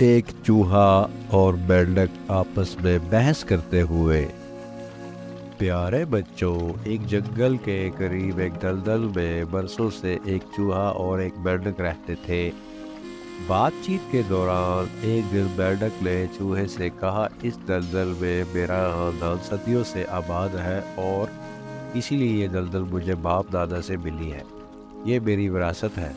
ایک چوہا اور میںڈک آپس میں بحث کرتے ہوئے۔ پیارے بچوں، ایک جنگل کے قریب ایک دلدل میں برسوں سے ایک چوہا اور ایک میںڈک رہتے تھے۔ بات چیت کے دوران ایک دن میںڈک نے چوہے سے کہا، اس دلدل میں میرا خاندان صدیوں سے آباد ہے اور اسی لیے یہ دلدل مجھے باپ دادا سے ملی ہے، یہ میری وراثت ہے۔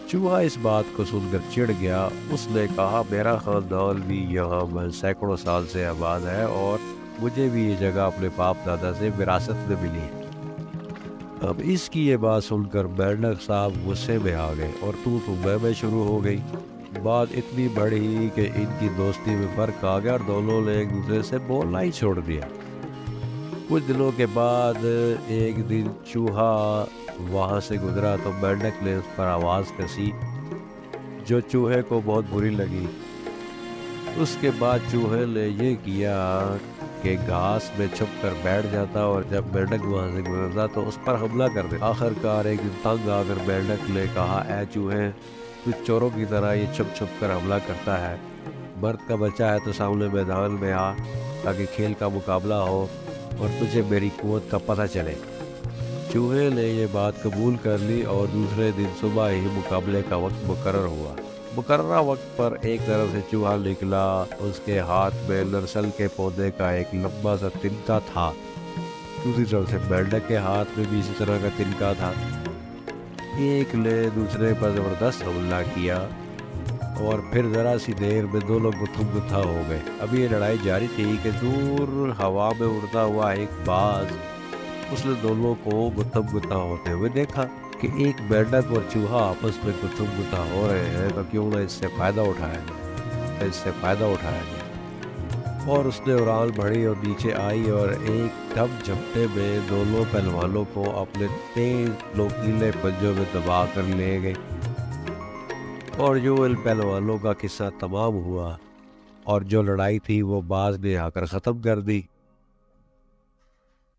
چوہا اس بات کو سن کر چڑ گیا۔ اس نے کہا، میرا خاندان بھی یہاں محض سینکڑوں سال سے آباد ہے اور مجھے بھی یہ جگہ اپنے باپ دادا سے وراثت میں ملی ہے۔ اب اس کی یہ بات سن کر میںڈک صاحب غصے میں آ گئے اور تو میں شروع ہو گئی۔ بات اتنی بڑھی کہ ان کی دوستی میں فرق آ گیا اور دونوں نے ایک دوسرے سے بولنا ہی چھوڑ دیا۔ کچھ دنوں کے بعد ایک دن چوہا وہاں سے گزرا تو میںڈک نے اس پر آواز کسی جو چوہے کو بہت بری لگی۔ اس کے بعد چوہے نے یہ کیا کہ گھاس میں چھپ کر بیٹھ جاتا اور جب میںڈک وہاں سے گزرتا تو اس پر حملہ کر دیتا۔ آخر کار ایک دن تنگ آ کر میںڈک نے کہا، اے چوہے، تو چوروں کی طرح یہ چھپ چھپ کر حملہ کرتا ہے، مرد کا بچہ ہے تو سامنے میدان میں آ تاکہ کھیل کا مقابلہ ہو اور تجھے میری قوت کا پتہ چلے۔ چوہے نے یہ بات قبول کر لی اور دوسرے دن صبح ہی مقابلے کا وقت مقرر ہوا۔ مقررہ وقت پر ایک طرف سے چوہا نکلا، اس کے ہاتھ میں نرسل کے پودے کا ایک لمبا سا تنکا تھا۔ دوسری طرف سے میںڈک کے ہاتھ میں بھی اسی طرح کا تنکا تھا۔ ایک نے دوسرے پر زبردست حملہ کیا اور پھر ذرا سی دیر میں دونوں گتھم گتھا ہو گئے۔ اب یہ لڑائی جاری تھی کہ دور ہوا میں اڑتا ہوا ایک باز، اس نے دونوں کو گتھم گتھا ہوتے ہوئے دیکھا کہ ایک میںڈک اور چوہا آپس میں گتھم گتھا ہو رہے ہیں، تو کیوں نہ اس سے فائدہ اٹھایا جائے۔ اور اس نے اڑان بھری اور نیچے آئی اور ایک دم جھپٹے میں دونوں پہلوانوں کو اپنے تیز نوکیلے پنجوں میں دبا کر لے گئے۔ اور جو ان پہلوانوں کا قصہ تمام ہوا اور جو لڑائی تھی وہ باز نے آ کر ختم کر دی۔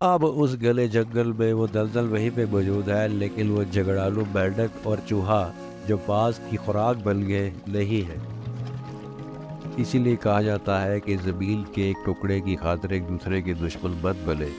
اب اس گھنے جنگل میں وہ دلدل وہیں پہ موجود ہے، لیکن وہ جھگڑالو میںڈک اور چوہا جو باز کی خوراک بن گئے نہیں ہے۔ اسی لیے کہا جاتا ہے کہ زمین کے ایک ٹکڑے کی خاطر ایک دوسرے کے دشمن مت بنے۔